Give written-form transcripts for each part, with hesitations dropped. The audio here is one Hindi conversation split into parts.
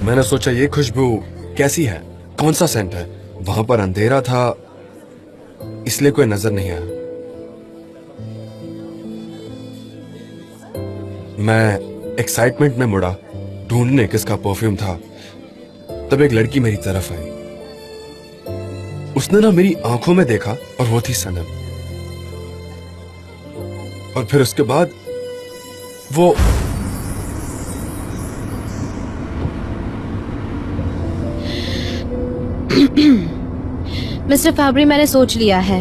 मैंने सोचा ये खुशबू कैसी है, कौन सा सेंट है। वहां पर अंधेरा था इसलिए कोई नजर नहीं आया। मैं एक्साइटमेंट में मुड़ा ढूंढने किसका परफ्यूम था, तब एक लड़की मेरी तरफ आई। उसने ना मेरी आंखों में देखा और वो थी सनम। और फिर उसके बाद वो मिस्टर फैब्री, मैंने सोच लिया है,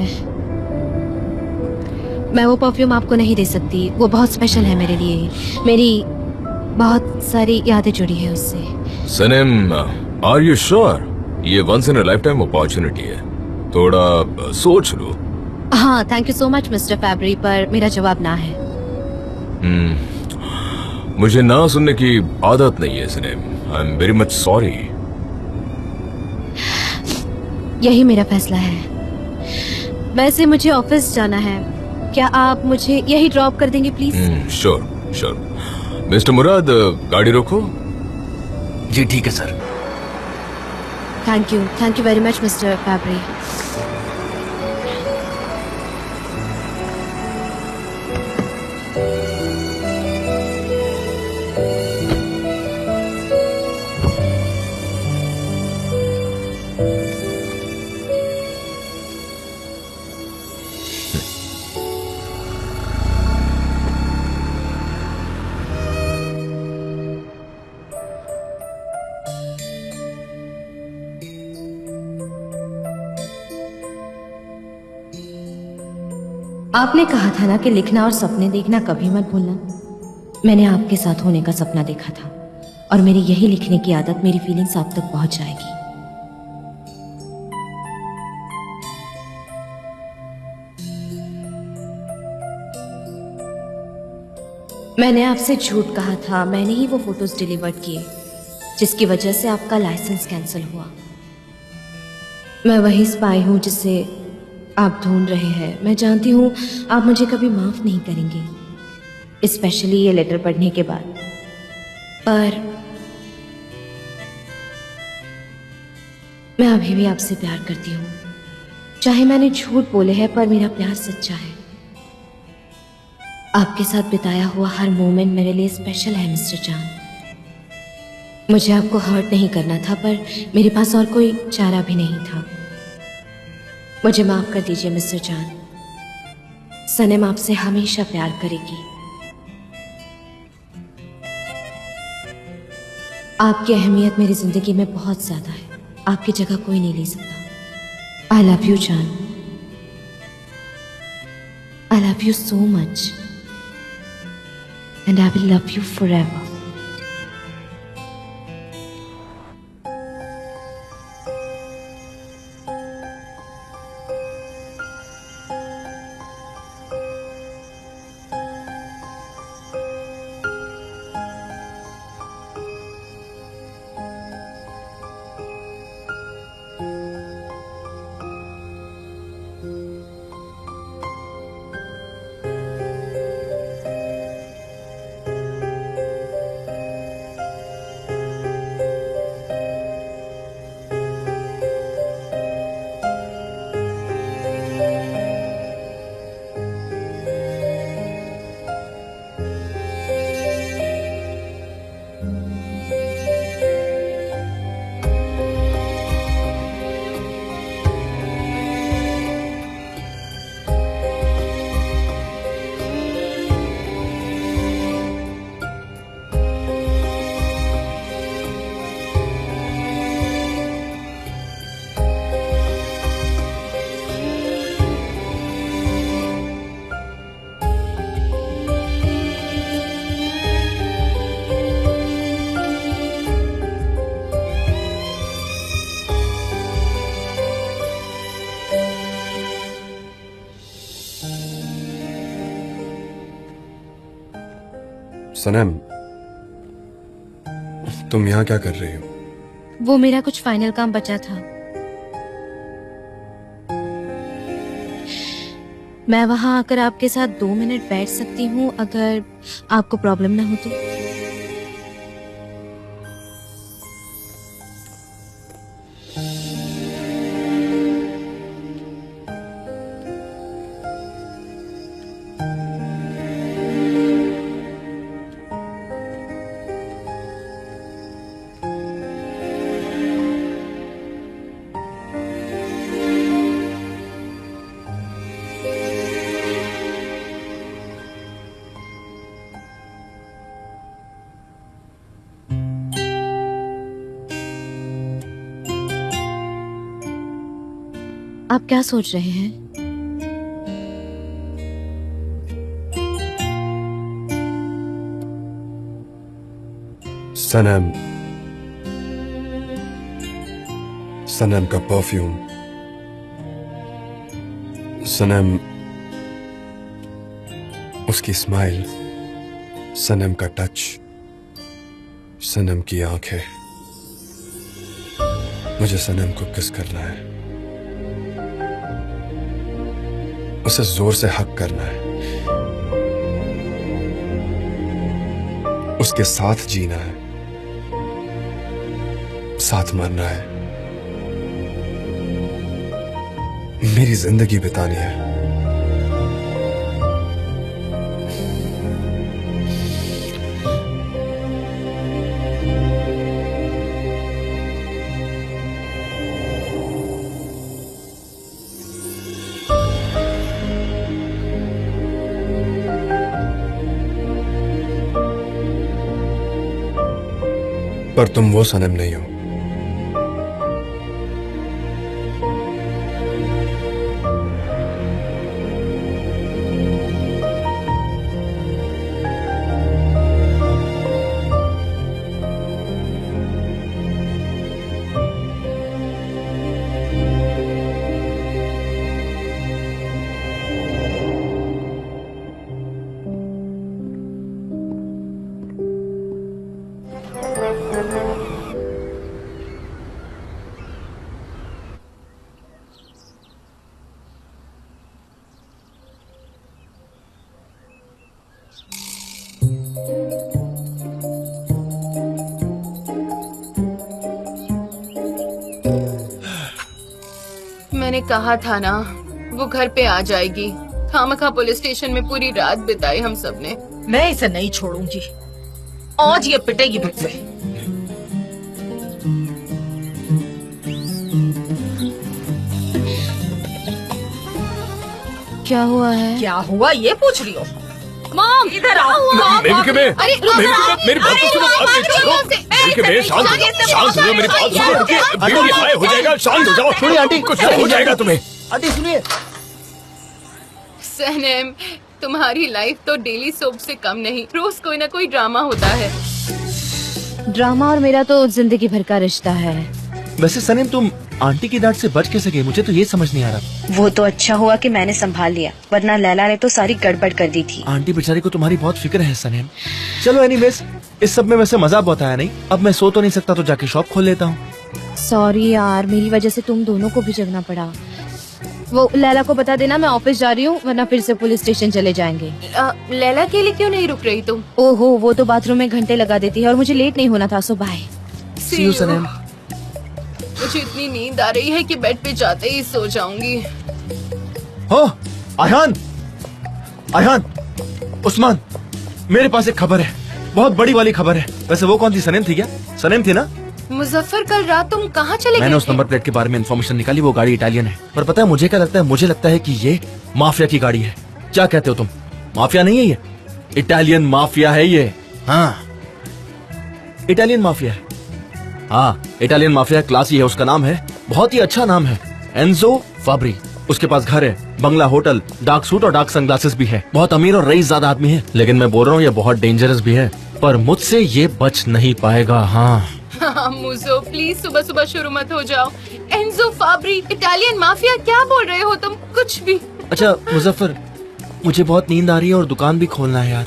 मैं वो परफ्यूम आपको नहीं दे सकती। वो बहुत स्पेशल है मेरे लिए। मेरी बहुत सारी यादें जुड़ी है उससे। Sanam, are you sure? ये once in a lifetime opportunity है, थोड़ा सोच लो। हाँ, thank you so much mister Fabri, पर मेरा जवाब ना है। मुझे ना सुनने की आदत नहीं है सनम। I am very much sorry. यही मेरा फैसला है। वैसे मुझे ऑफिस जाना है, क्या आप मुझे यही ड्रॉप कर देंगे please? Sure sure. Mister Murad, गाड़ी रोको। जी ठीक है sir. Thank you very much mister Fabri. आपने कहा था ना कि लिखना और सपने देखना कभी मत भूलना। मैंने आपके साथ होने का सपना देखा था और मेरी यही लिखने की आदत मेरी फीलिंग्स आप तक पहुंच जाएगी। मैंने आपसे झूठ कहा था, मैंने ही वो फोटोज डिलीवर्ड किए जिसकी वजह से आपका लाइसेंस कैंसिल हुआ। मैं वही स्पाई हूं जिसे आप ढूंढ रहे हैं। मैं जानती हूं आप मुझे कभी माफ नहीं करेंगे, स्पेशली ये लेटर पढ़ने के बाद। पर मैं अभी भी आपसे प्यार करती हूँ। चाहे मैंने झूठ बोले हैं, पर मेरा प्यार सच्चा है। आपके साथ बिताया हुआ हर मोमेंट मेरे लिए स्पेशल है मिस्टर जान। मुझे आपको हर्ट नहीं करना था, पर मेरे पास और कोई चारा भी नहीं था। मुझे माफ कर दीजिए मिस्टर जान। सनम आपसे हमेशा प्यार करेगी। आपकी अहमियत मेरी जिंदगी में बहुत ज्यादा है, आपकी जगह कोई नहीं ले सकता। आई लव यू जान, I love you so much and I will love you forever. सनम, तुम यहाँ क्या कर रही हो? वो मेरा कुछ फाइनल काम बचा था, मैं वहां आकर आपके साथ 2 मिनट बैठ सकती हूँ अगर आपको प्रॉब्लम ना हो तो। आप क्या सोच रहे हैं? सनम, सनम का परफ्यूम, सनम उसकी स्माइल, सनम का टच, सनम की आंखें। मुझे सनम को किस करना है, उसे जोर से हक करना है, उसके साथ जीना है, साथ मरना है, मेरी जिंदगी बितानी है। पर तुम वो सनम नहीं हो। मैंने कहा था ना वो घर पे आ जाएगी। खामखा पुलिस स्टेशन में पूरी रात बिताई हम सब ने। मैं इसे नहीं छोड़ूंगी, आज ये पिटेगी मुझसे। क्या हुआ है? क्या हुआ ये पूछ रही हो? मॉम इधर आओ। मेरी बात तो सुनो, शांत हो जाओ, मेरी बात सुनो, हो जाएगा, शांत हो जाओ। सुनिए आंटी, कुछ हो जाएगा तुम्हें। आंटी सुनिए। सनम, तुम्हारी लाइफ तो डेली सोप से कम नहीं, रोज कोई ना कोई ड्रामा होता है। ड्रामा और मेरा तो जिंदगी भर का रिश्ता है। वैसे सनम, तुम आंटी की डांट से बच कैसे गई? मुझे तो ये समझ नहीं आ रहा। वो तो अच्छा हुआ कि मैंने संभाल लिया, वरना लैला ने तो सारी गड़बड़ कर दी थी। आंटी बेचारी को तुम्हारी बहुत फिक्र है सनम। चलो एनीवेज, इस सब में वैसे मजा बहुत आया नहीं। अब मैं सो तो नहीं सकता, तो जाके शॉप खोल लेता हूँ। सॉरी यार, मेरी वजह से तुम दोनों को भी जगना पड़ा। वो लैला को बता देना मैं ऑफिस जा रही हूँ, वरना फिर से पुलिस स्टेशन चले जाएंगे। लैला के लिए क्यों नहीं रुक रही तुम? ओहो, वो तो बाथरूम में घंटे लगा देती है और मुझे लेट नहीं होना था, सो बाय। See you, सनम। मुझे इतनी नींद आ रही है कि बेड पे जाते ही सो जाऊंगी। हो आयहान, आयहान, उस्मान, मेरे पास एक खबर है, बहुत बड़ी वाली खबर है। वैसे वो कौन थी? सनम थी क्या? सनम थी ना? मुजफ्फर, कल रात तुम कहाँ चले गए? मैंने उस नंबर प्लेट के बारे में इन्फॉर्मेशन निकाली, वो गाड़ी इटालियन है। पर पता है मुझे क्या लगता है? मुझे लगता है कि ये माफिया की गाड़ी है। क्या कहते हो तुम? माफिया नहीं है ये, इटालियन माफिया है ये। हाँ, इटालियन माफिया है। हाँ, इटालियन माफिया, क्लासी है उसका नाम है, बहुत ही अच्छा नाम है, एंजो फाब्री। उसके पास घर है, बंगला, होटल, डार्क सूट और डार्क सनग्लासेस भी है। बहुत अमीर और रईस ज़्यादा आदमी है। लेकिन मैं बोल रहा हूँ ये बहुत डेंजरस भी है, पर मुझसे ये बच नहीं पाएगा। हाँ मुझो प्लीज सुबह सुबह शुरू मत हो जाओ। एंजो फाब्री, इटालियन माफिया, क्या बोल रहे हो तुम? कुछ भी। अच्छा मुजफ्फर, मुझे बहुत नींद आ रही है और दुकान भी खोलना है यार,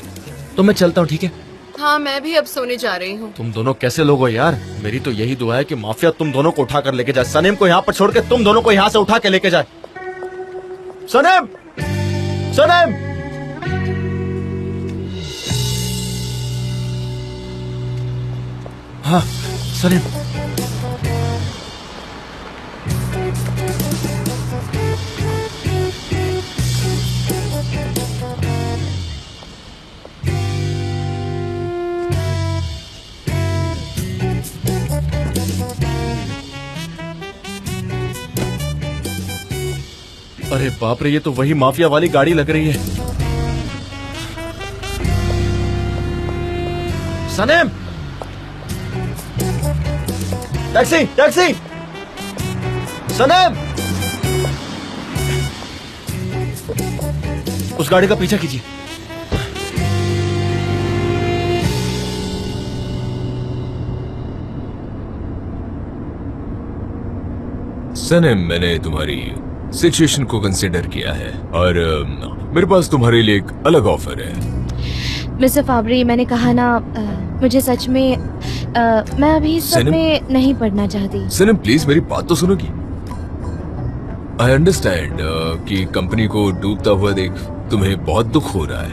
तो मैं चलता हूँ, ठीक है? हाँ, मैं भी अब सोने जा रही हूँ। तुम दोनों कैसे लोग हो यार? मेरी तो यही दुआ है कि माफिया तुम दोनों को उठा कर लेके जाए, सनम को यहाँ पर छोड़ के तुम दोनों को यहाँ से उठा के लेके जाए। सनम, सनम, हाँ सनम। अरे बाप रे, ये तो वही माफिया वाली गाड़ी लग रही है। सनम, टैक्सी, टैक्सी, सनम, उस गाड़ी का पीछा कीजिए। सनम, मैंने तुम्हारी सिचुएशन को कंसिडर किया है और मेरे पास तुम्हारे लिए एक अलग ऑफर है। मिस्टर फाबरी, मैंने कहा ना, मुझे सच में मैं अभी इस सब सनम? में नहीं पढ़ना चाहती। सनम प्लीज मेरी बात तो सुनोगी। आई अंडरस्टैंड कि कंपनी को डूबता हुआ देख तुम्हें बहुत दुख हो रहा है।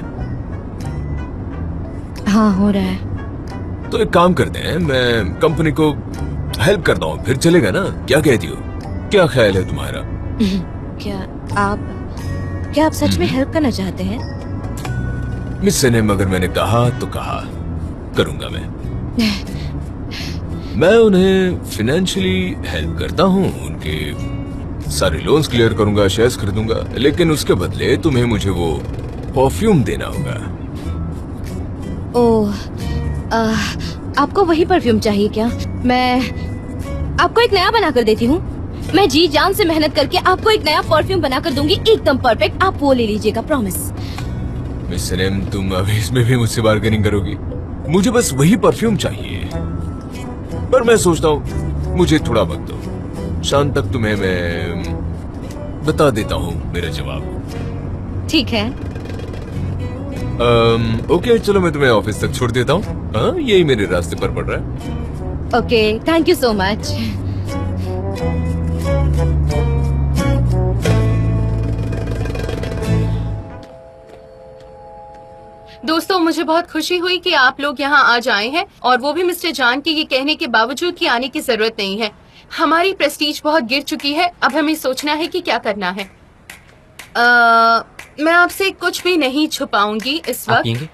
हाँ, हो रहा है। तो एक काम करते हैं, मैं कंपनी को हेल्प करता हूँ, फिर चलेगा ना? क्या कहती हो? क्या ख्याल है तुम्हारा? क्या आप सच में हेल्प करना चाहते हैं? मिस सनम, अगर मैंने कहा तो कहा, करूंगा मैं। मैं उन्हें फाइनेंशियली हेल्प करता हूँ, उनके सारे लोन्स क्लियर करूंगा, शेयर्स खरीदूंगा, लेकिन उसके बदले तुम्हें मुझे वो परफ्यूम देना होगा। ओह, आपको वही परफ्यूम चाहिए क्या? मैं आपको एक नया बना कर देती हूँ। मैं जी जान से मेहनत करके आपको एक नया परफ्यूम बना कर दूंगी, एकदम परफेक्ट। आप वो ले लीजिएगा, प्रॉमिस। मिस सनम, तुम अभी इसमें भी मुझसे बार्गेनिंग करोगी? मुझे बस वही परफ्यूम चाहिए, पर मैं सोचता हूँ मुझे थोड़ा वक्त दो, शाम तक तुम्हें मैं बता देता हूँ मेरा जवाब। ठीक है। ओके, चलो मैं तुम्हें ऑफिस तक छोड़ देता हूँ। हाँ, यही मेरे रास्ते पर पड़ रहा है। Okay, thank you so much. दोस्तों, मुझे बहुत खुशी हुई कि आप लोग यहाँ आज आए हैं, और वो भी मिस्टर जान के ये कहने के बावजूद कि आने की जरूरत नहीं है। हमारी प्रेस्टीज बहुत गिर चुकी है, अब हमें सोचना है कि क्या करना है। मैं आपसे कुछ भी नहीं छुपाऊंगी इस आप वक्त। पिएंगे?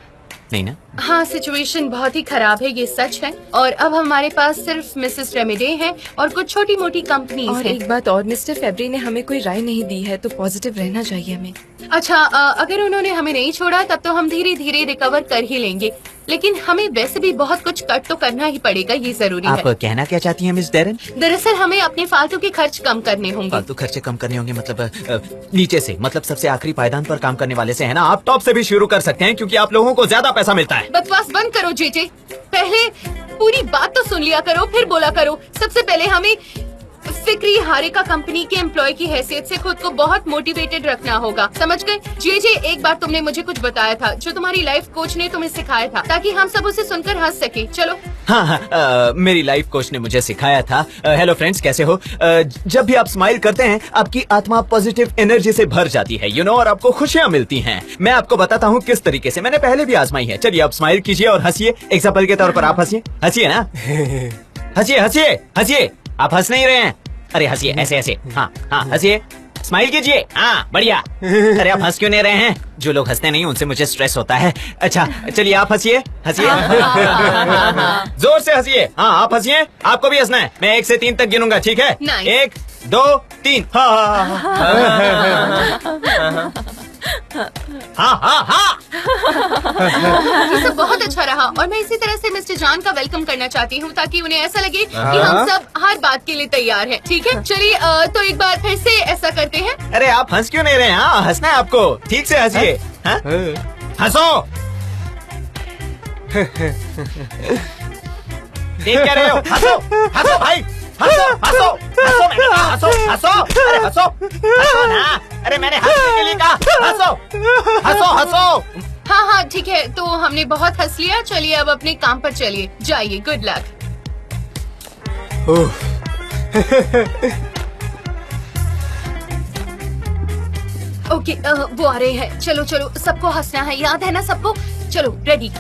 नहीं ना? हाँ, सिचुएशन बहुत ही खराब है, ये सच है। और अब हमारे पास सिर्फ मिसेस रेमेडे है और कुछ छोटी मोटी कंपनीज और हैं। एक बात और, मिस्टर फेब्री ने हमें कोई राय नहीं दी है, तो पॉजिटिव रहना चाहिए हमें। अच्छा, अगर उन्होंने हमें नहीं छोड़ा तब तो हम धीरे धीरे रिकवर कर ही लेंगे, लेकिन हमें वैसे भी बहुत कुछ कट तो करना ही पड़ेगा, ये जरूरी आप है। कहना क्या चाहती हैं मिस डेरन? दरअसल हमें अपने फालतू के खर्च कम करने होंगे। फालतू खर्चे कम करने होंगे मतलब नीचे से, मतलब सबसे आखिरी पायदान पर काम करने वाले से, है ना? आप टॉप से भी शुरू कर सकते हैं क्योंकि आप लोगों को ज्यादा पैसा मिलता है। बकवास बंद करो जेजे, पहले पूरी बात तो सुन लिया करो, फिर बोला करो। सबसे पहले हमें फिक्री हारिका कंपनी के एम्प्लॉय की हैसियत से खुद को बहुत मोटिवेटेड रखना होगा, समझ गए? जेजे, एक बार तुमने मुझे कुछ बताया था जो तुम्हारी लाइफ कोच ने तुम्हें सिखाया था, ताकि हम सब उसे सुनकर हंस सके। चलो। हाँ, मेरी लाइफ कोच ने मुझे सिखाया था। हेलो फ्रेंड्स, कैसे हो? जब भी आप स्माइल करते हैं, आपकी आत्मा पॉजिटिव एनर्जी से भर जाती है, यू नो, और आपको खुशियाँ मिलती हैं। मैं आपको बताता हूँ किस तरीके से, मैंने पहले भी आजमाई है। चलिए आप स्माइल कीजिए और हंसिए। एग्जाम्पल के तौर पर आप हंसिए, हंसिए ना, हंसिए हंसिए हंसिए। आप हंस नहीं रहे हैं? अरे हंसिए, ऐसे ऐसे। हाँ हाँ, हंसिए, स्माइल कीजिए। हाँ, बढ़िया। अरे आप हंस क्यों नहीं रहे हैं? जो लोग हंसते नहीं उनसे मुझे स्ट्रेस होता है। अच्छा, चलिए आप हंसिए, हंसिए, जोर से हंसिए। हाँ, आप हंसिए, आपको भी हंसना है। मैं 1 से 3 तक गिनूंगा, ठीक है? 1 2 3। हाँ हाँ हाँ। ये सब बहुत अच्छा रहा, और मैं इसी तरह से मिस्टर जान का वेलकम करना चाहती हूँ, ताकि उन्हें ऐसा लगे कि हम सब हर बात के लिए तैयार हैं। ठीक है, चलिए तो एक बार फिर से ऐसा करते हैं। अरे आप हंस क्यों नहीं रहे? हाँ, हंसना है आपको, ठीक से हंसिए। हंसो। देख क्या रहे हो? हंसो, हंसो भाई, हंसो हंसो हंसो, मैंने कहा हंसो हंसो। अरे हंसो, हंसो ना। अरे मैंने हंसने के लिए कहा, हंसो हंसो हंसो। हाँ हाँ, ठीक है, तो हमने बहुत हंस लिया। चलिए अब अपने काम पर चलिए, जाइए। Good luck. ओके, वो आ रहे हैं। चलो चलो, सबको हंसना है, याद है ना सबको? चलो, रेडी।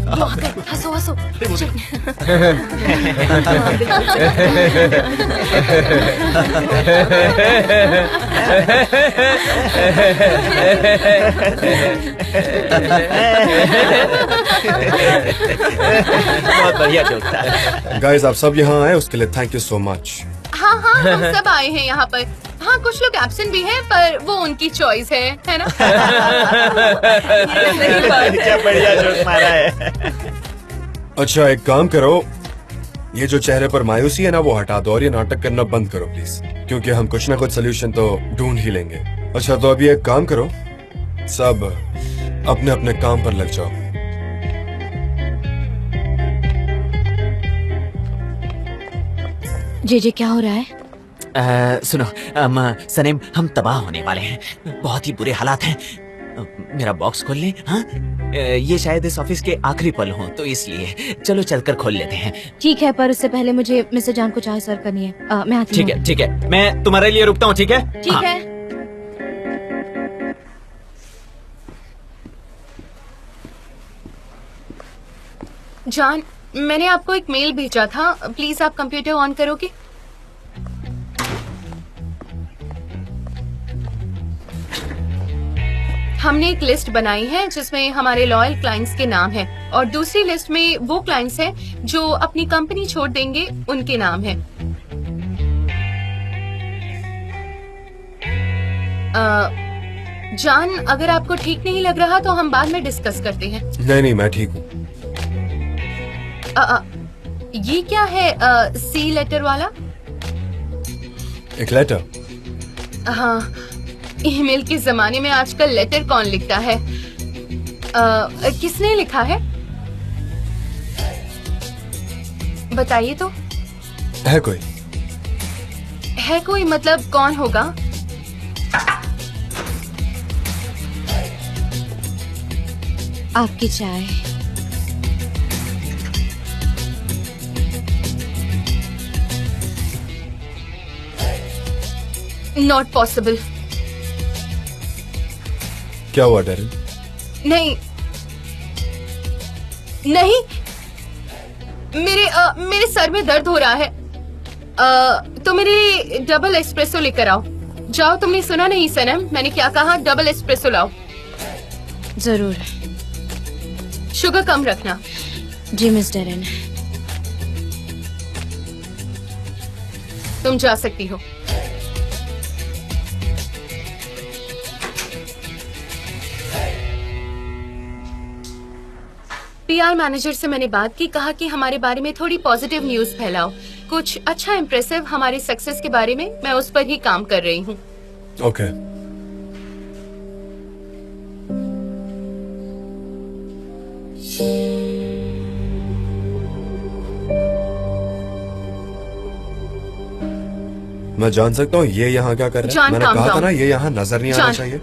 वो आ गए, हंसो हंसो। बहुत बढ़िया जोक था। गाइस, आप सब यहाँ आए उसके लिए थैंक यू सो मच। हाँ हाँ, हम सब आए हैं यहाँ पर। हाँ, कुछ लोग एब्सेंट भी हैं, पर वो उनकी चॉइस है ना? क्या बढ़िया जोक मारा है। अच्छा, एक काम करो, ये जो चेहरे पर मायूसी है ना वो हटा दो और ये नाटक करना बंद करो प्लीज, क्योंकि हम कुछ ना कुछ सोल्यूशन तो ढूंढ ही लेंगे। अच्छा तो अभी एक काम करो, सब अपने अपने काम पर लग जाओ। जे क्या हो रहा है? सुनो सनीम, हम तबाह होने वाले हैं, बहुत ही बुरे हालात हैं। मेरा बॉक्स खोल लें? हाँ, ये शायद इस ऑफिस के आखिरी पल हों, तो इसलिए चलो चलकर खोल लेते हैं। ठीक है, पर उससे पहले मुझे मिस्टर जान को चाय सर्व करनी है। मैं आती हूँ। ठीक है, ठीक है, मैं तुम्हारे लिए रुकता हूँ। ठीक है, ठीक हाँ। है। जान, मैंने आपको एक मेल भेजा था, प्लीज आप कंप्यूटर ऑन करोगे? हमने एक लिस्ट बनाई है जिसमें हमारे लॉयल क्लाइंट्स के नाम हैं और दूसरी लिस्ट में वो क्लाइंट्स हैं जो अपनी कंपनी छोड़ देंगे, उनके नाम हैं। जान, अगर आपको ठीक नहीं लग रहा तो हम बाद में डिस्कस करते हैं। नहीं मैं ठीक हूँ। ये क्या है सी लेटर वाला? एक लेटर? हाँ, ईमेल के जमाने में आजकल लेटर कौन लिखता है? किसने लिखा है बताइए तो। है कोई? है कोई मतलब कौन होगा? आपकी चाय। Not possible. क्या हुआ डेरिन? नहीं नहीं, मेरे सर में दर्द हो रहा है। तो मेरे डबल एस्प्रेसो लेकर आओ। जाओ, तुमने सुना नहीं सनम, मैंने क्या कहा? डबल एस्प्रेसो लाओ। जरूर। शुगर कम रखना। जी मिस डेरिन। तुम जा सकती हो। पीआर मैनेजर से मैंने बात की, कहा कि हमारे बारे में थोड़ी पॉजिटिव न्यूज फैलाओ, कुछ अच्छा इम्प्रेसिव हमारे सक्सेस के बारे में। मैं उस पर ही काम कर रही हूँ। ओके। मैं जान सकता हूँ ये यहाँ क्या कर रहा है? मैंने कहा था ना ये यहाँ नजर नहीं आना चाहिए।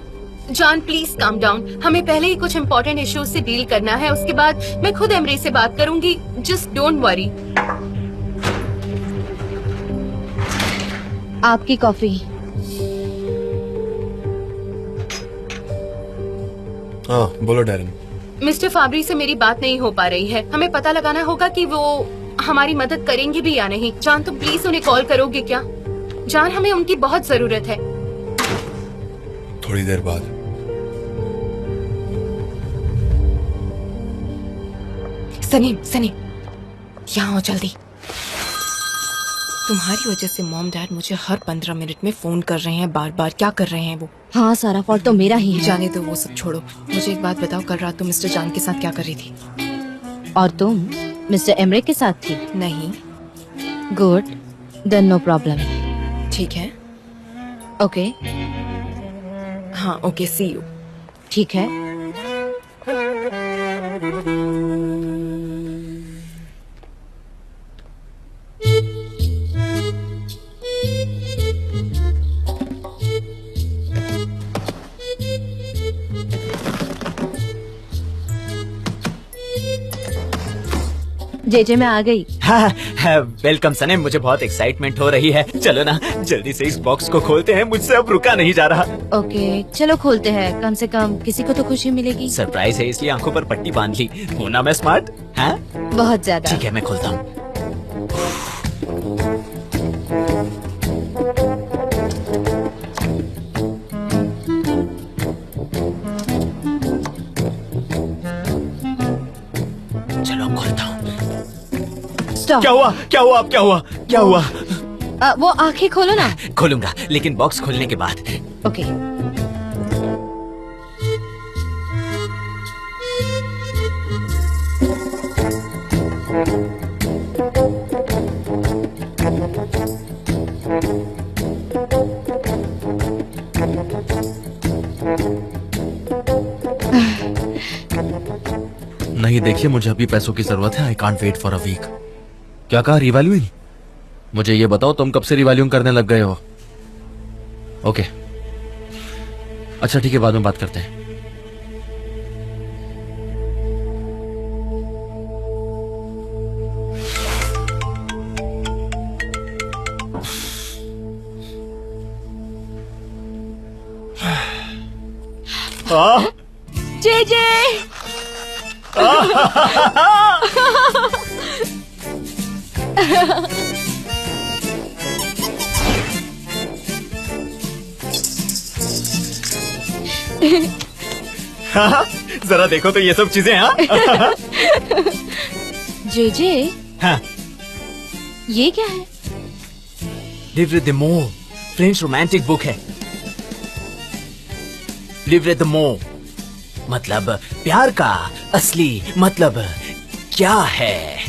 जान प्लीज काम डाउन, हमें पहले ही कुछ इम्पोर्टेंट इश्यूज से डील करना है, उसके बाद मैं खुद एमरे से बात करूंगी। Just don't worry. आपकी कॉफी। हाँ बोलो डेरिन। मिस्टर फाबरी से मेरी बात नहीं हो पा रही है, हमें पता लगाना होगा कि वो हमारी मदद करेंगे भी या नहीं। जान, तुम प्लीज उन्हें कॉल करोगे क्या? जान, हमें उनकी बहुत जरूरत है। थोड़ी देर बाद। सनीम, सनीम, यहाँ आओ जल्दी। तुम्हारी वजह से मॉम डैड मुझे हर 15 मिनट में फोन कर रहे हैं, बार बार। क्या कर रहे हैं वो? हाँ, सारा फॉल्ट तो मेरा ही है। जाने दो, वो सब छोड़ो। मुझे एक बात बताओ, कल रात तुम मिस्टर जान के साथ क्या कर रही थी? और तुम मिस्टर एमरे के साथ थी? नहीं। Good, then no problem. ठीक है। ओके। हाँ ओके, सी यू। ठीक है। जे मैं आ गई। हाँ, वेलकम सनम, मुझे बहुत एक्साइटमेंट हो रही है। चलो ना जल्दी से इस बॉक्स को खोलते हैं, मुझसे अब रुका नहीं जा रहा। ओके चलो खोलते हैं, कम से कम किसी को तो खुशी मिलेगी। सरप्राइज है इसलिए आंखों पर पट्टी बांध ली। हूँ ना मैं स्मार्ट? हाँ बहुत ज्यादा। ठीक है, मैं खोलता हूँ। चलो खोलता हूँ। क्या हुआ? क्या हुआ? अब क्या हुआ? क्या हुआ? वो आंखें खोलो ना। खोलूंगा, लेकिन बॉक्स खोलने के बाद। ओके। नहीं देखिए, मुझे अभी पैसों की जरूरत है। I can't wait for a week. क्या कहा, रिवैल्यूइंग? मुझे ये बताओ, तुम कब से रिवैल्यूइंग करने लग गए हो? ओके, अच्छा ठीक है, बाद में बात करते हैं। जे जे जरा देखो तो ये सब चीजें। हाँ जे हाँ, ये क्या है? लिव द मो फ्रेंच रोमांटिक बुक है। लिव द मो मतलब प्यार का असली मतलब क्या है।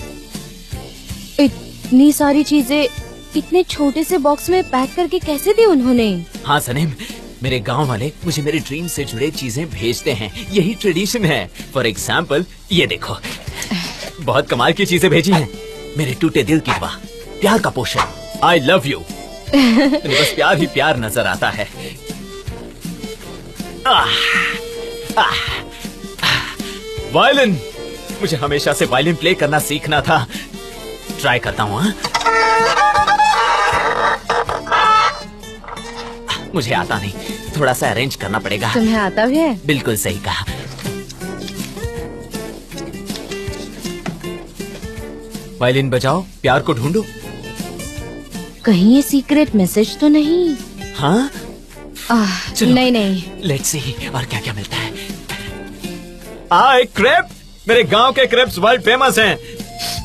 इतनी सारी चीजें इतने छोटे से बॉक्स में पैक करके कैसे दी उन्होंने? हाँ सनीम, मेरे गांव वाले मुझे मेरे ड्रीम से जुड़े चीजें भेजते हैं, यही ट्रेडिशन है। फॉर एग्जाम्पल ये देखो, बहुत कमाल की चीजें भेजी हैं। मेरे टूटे दिल की दवा, प्यार का पोषण, आई लव यू। बस प्यार ही प्यार नजर आता है। वायलिन, मुझे हमेशा से वायलिन प्ले करना सीखना था। ट्राई करता हूँ। मुझे आता नहीं, थोड़ा सा अरेंज करना पड़ेगा। तुम्हें आता भी है? बिल्कुल सही कहा। वायलिन बजाओ, प्यार को ढूंढो। कहीं ये सीक्रेट मैसेज तो नहीं? हाँ चलो। नहीं। लेट्स सी और क्या क्या मिलता है। एक क्रेप, मेरे गांव के क्रेप्स वर्ल्ड फेमस हैं।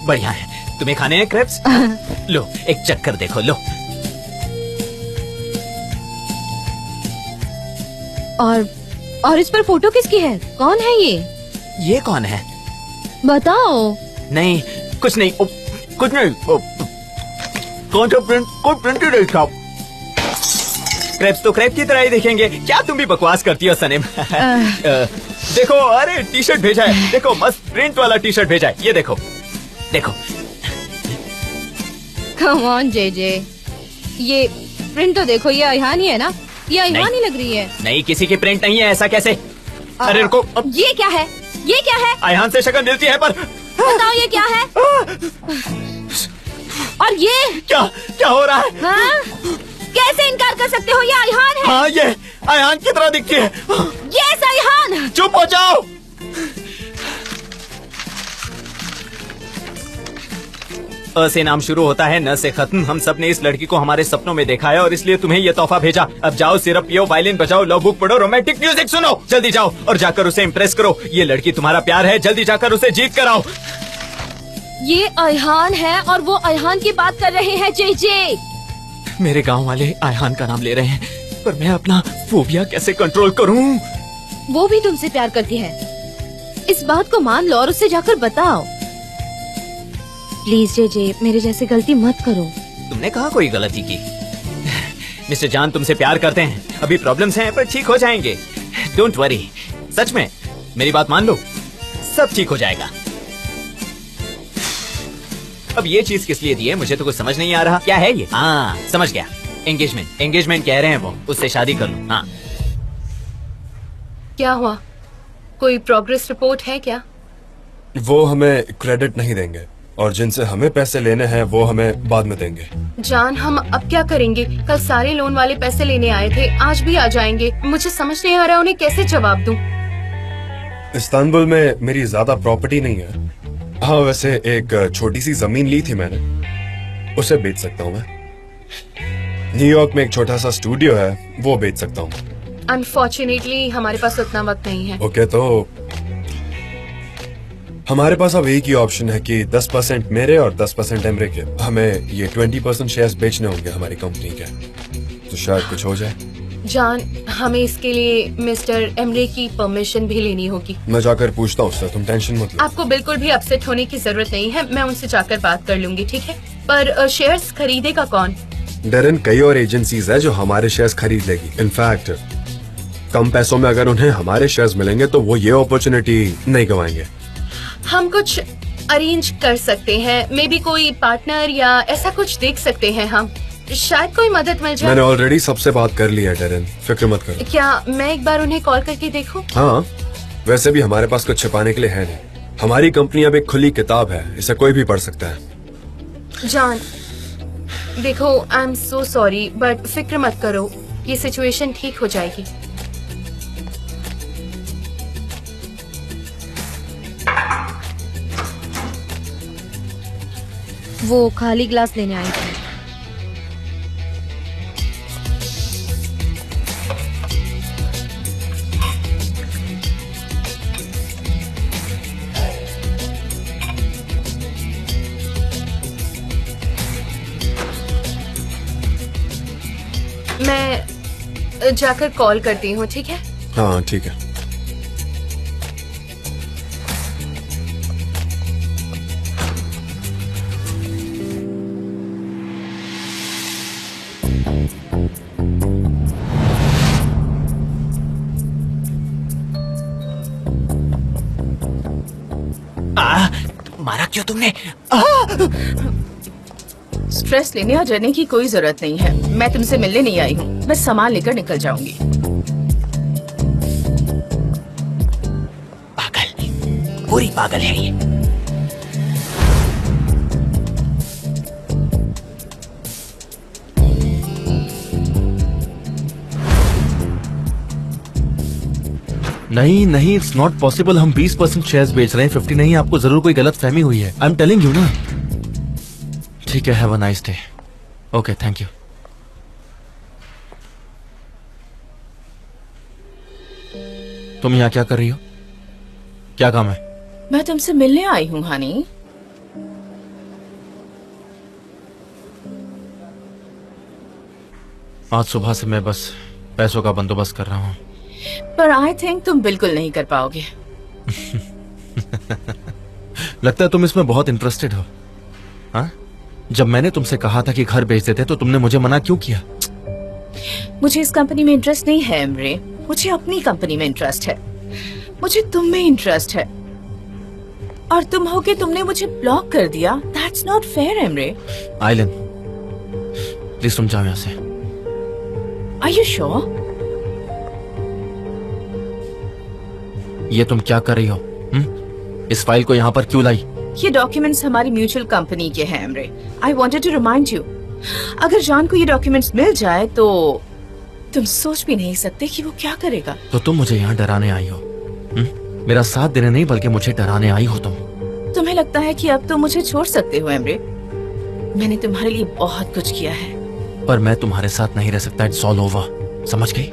बढ़िया है। तुम्हें खाने हैं क्रेप्स? लो एक चक्कर देखो, लो। और इस पर फोटो किसकी है? कौन है ये? ये कौन है? बताओ। नहीं कुछ नहीं, कुछ नहीं। कौन सा प्रिंट? कोई प्रिंट ही नहीं था। क्रेप्स तो क्रेप की तरह ही दिखेंगे। क्या तुम भी बकवास करती हो सनीम? देखो, अरे टी शर्ट भेजा है, देखो मस्त प्रिंट वाला टी शर्ट भेजा है, ये देखो देखो। कम ऑन जे, ये प्रिंट तो देखो, ये अयहान ही है ना? ये अयहान ही लग रही है। नहीं, किसी की प्रिंट नहीं है, ऐसा कैसे? अरे रुको, ये क्या है? ये क्या है? अयहान से शक्ल मिलती है पर बताओ ये क्या है? और ये क्या क्या हो रहा है? हाँ? कैसे इनकार कर सकते हो? ये अयहान है। हाँ, ये अयहान की तरह दिखती है। ये अयहान। चुप हो जाओ। अ से नाम शुरू होता है, न से खत्म। हम सब ने इस लड़की को हमारे सपनों में देखा है और इसलिए तुम्हें ये तोहफा भेजा। अब जाओ, सिरप पियो, वायलिन बजाओ, लव बुक पढ़ो, रोमांटिक म्यूजिक सुनो। जल्दी जाओ और जाकर उसे इम्प्रेस करो। ये लड़की तुम्हारा प्यार है, जल्दी जाकर उसे जीत कर आओ। ये अयहान है और वो अयहान की बात कर रहे हैं जे। मेरे गांव वाले अयहान का नाम ले रहे हैं, पर मैं अपना फोबिया कैसे कंट्रोल करूं? वो भी तुमसे प्यार करती है, इस बात को मान लो और उससे जाकर बताओ। प्लीज जे, मेरे जैसे गलती मत करो। तुमने कहा कोई गलती की? मिस्टर जान तुमसे प्यार करते हैं। अभी प्रॉब्लम्स हैं पर ठीक हो जाएंगे। Don't worry. सच में मेरी बात मान लो, सब ठीक हो जाएगा। अब ये चीज किस लिए दी है मुझे तो कुछ समझ नहीं आ रहा। क्या है ये? हाँ समझ गया, एंगेजमेंट कह रहे हैं वो, उससे शादी कर लो। हाँ क्या हुआ? कोई प्रोग्रेस रिपोर्ट है क्या? वो हमें क्रेडिट नहीं देंगे और जिनसे हमें पैसे लेने हैं वो हमें बाद में देंगे। जान, हम अब क्या करेंगे? कल सारे लोन वाले पैसे लेने आए थे, आज भी आ जाएंगे। मुझे समझ नहीं आ रहा उन्हें कैसे जवाब दूं। इस्तांबुल में मेरी ज्यादा प्रॉपर्टी नहीं है। हाँ वैसे एक छोटी सी जमीन ली थी मैंने, उसे बेच सकता हूँ मैं। न्यूयॉर्क में एक छोटा सा स्टूडियो है, वो बेच सकता हूँ। अनफॉर्चुनेटली हमारे पास उतना वक्त नहीं है। ओके, तो हमारे पास अब एक ही ऑप्शन है कि 10% मेरे और 10% एमरे के। हमें ये 20% शेयर्स बेचने होंगे हमारी कंपनी के, तो शायद कुछ हो जाए। जान, हमें इसके लिए मिस्टर एमरे की परमिशन भी लेनी होगी। मैं जाकर पूछता हूँ उससे, तुम टेंशन मत लो। आपको बिल्कुल भी अपसेट होने की जरूरत नहीं है, मैं उनसे जाकर बात कर लूंगी, ठीक है? पर शेयर्स खरीदेगा कौन? डेरन, कई और एजेंसीज है जो हमारे शेयर्स खरीद लेगी। इनफैक्ट कम पैसों में अगर उन्हें हमारे शेयर्स मिलेंगे तो वो ये अपॉर्चुनिटी नहीं गवाएंगे। हम कुछ अरेंज कर सकते हैं, मे बी कोई पार्टनर या ऐसा कुछ देख सकते हैं हम, शायद कोई मदद मिल जाए। मैंने ऑलरेडी सबसे बात कर ली है डेरेन, फिक्र मत करो। क्या मैं एक बार उन्हें कॉल करके देखूं? हाँ, वैसे भी हमारे पास कुछ छिपाने के लिए है नहीं। हमारी कंपनी अब एक खुली किताब है, इसे कोई भी पढ़ सकता है। जान देखो, I am so sorry but फिक्र मत करो, ये सिचुएशन ठीक हो जाएगी। वो खाली ग्लास लेने आई थी। मैं जाकर कॉल करती हूँ, ठीक है? हाँ ठीक है। मारा क्यों तुमने? स्ट्रेस लेने और डरने की कोई जरूरत नहीं है। मैं तुमसे मिलने नहीं आई हूँ, बस सामान लेकर निकल जाऊंगी। पागल, पूरी पागल है ये। नहीं नहीं, इट्स नॉट पॉसिबल। हम 20% शेयर्स बेच रहे हैं, 50 नहीं। आपको जरूर कोई गलत फहमी हुई है। आई एम टेलिंग यू ना। ठीक है, have a nice day. Okay, thank you. तुम यहाँ क्या कर रही हो? क्या काम है? मैं तुमसे मिलने आई हूँ हनी। आज सुबह से मैं बस पैसों का बंदोबस्त कर रहा हूँ। पर आई थिंक तुम बिल्कुल नहीं कर पाओगे। लगता है तुम इसमें बहुत इंटरेस्टेड हो। हाँ? जब मैंने तुमसे कहा था कि घर बेच देते तो तुमने मुझे मना क्यों किया? मुझे इस कंपनी में इंटरेस्ट नहीं है एमरे, मुझे अपनी कंपनी में इंटरेस्ट है। मुझे तुम में इंटरेस्ट है और तुम हो के तुमने मुझे ब्लॉक कर दिया। That's not fair Emre. Aylin, please तुम जाओ यहाँ से। Are you sure? ये तुम क्या कर रही हो? इस फाइल को यहाँ पर क्यों लाई? ये डॉक्यूमेंट्स हमारी म्यूचुअल कंपनी के हैं Emre. I wanted to remind you. अगर जॉन को ये डॉक्यूमेंट्स मिल जाए तो तुम सोच भी नहीं सकते कि वो क्या करेगा। तो तुम मुझे यहाँ डराने आई हो? मेरा साथ देने नहीं बल्कि मुझे डराने आई हो तुम। तुम्हें लगता है कि अब तुम मुझे छोड़ सकते हो एमरे? मैंने तुम्हारे लिए बहुत कुछ किया है। पर मैं तुम्हारे साथ नहीं रह सकता। इट्स ऑल ओवर, समझ गई?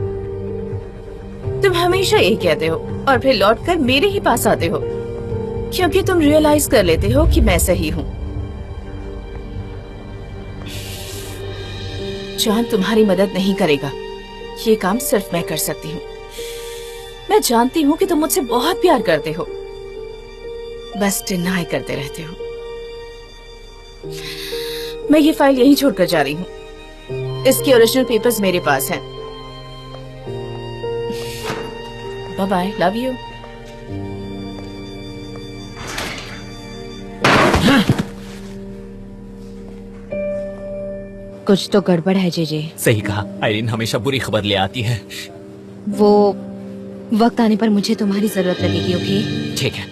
तुम हमेशा यही कहते हो और फिर लौटकर मेरे ही पास आते हो, क्योंकि तुम रियलाइज कर लेते हो कि मैं सही हूँ। जॉन तुम्हारी मदद नहीं करेगा, ये काम सिर्फ मैं कर सकती हूँ। मैं जानती हूँ कि तुम मुझसे बहुत प्यार करते हो, बस डिनाई करते रहते हो। मैं ये फाइल यहीं छोड़कर जा रही हूँ। इसके ओरिजिनल पेपर्स मेरे पास हैं। Bye bye, love you. कुछ तो गड़बड़ है जेजे। सही कहा, आइरिन हमेशा बुरी खबर ले आती है। वो वक्त आने पर मुझे तुम्हारी जरूरत लगेगी, ओके? ठीक है।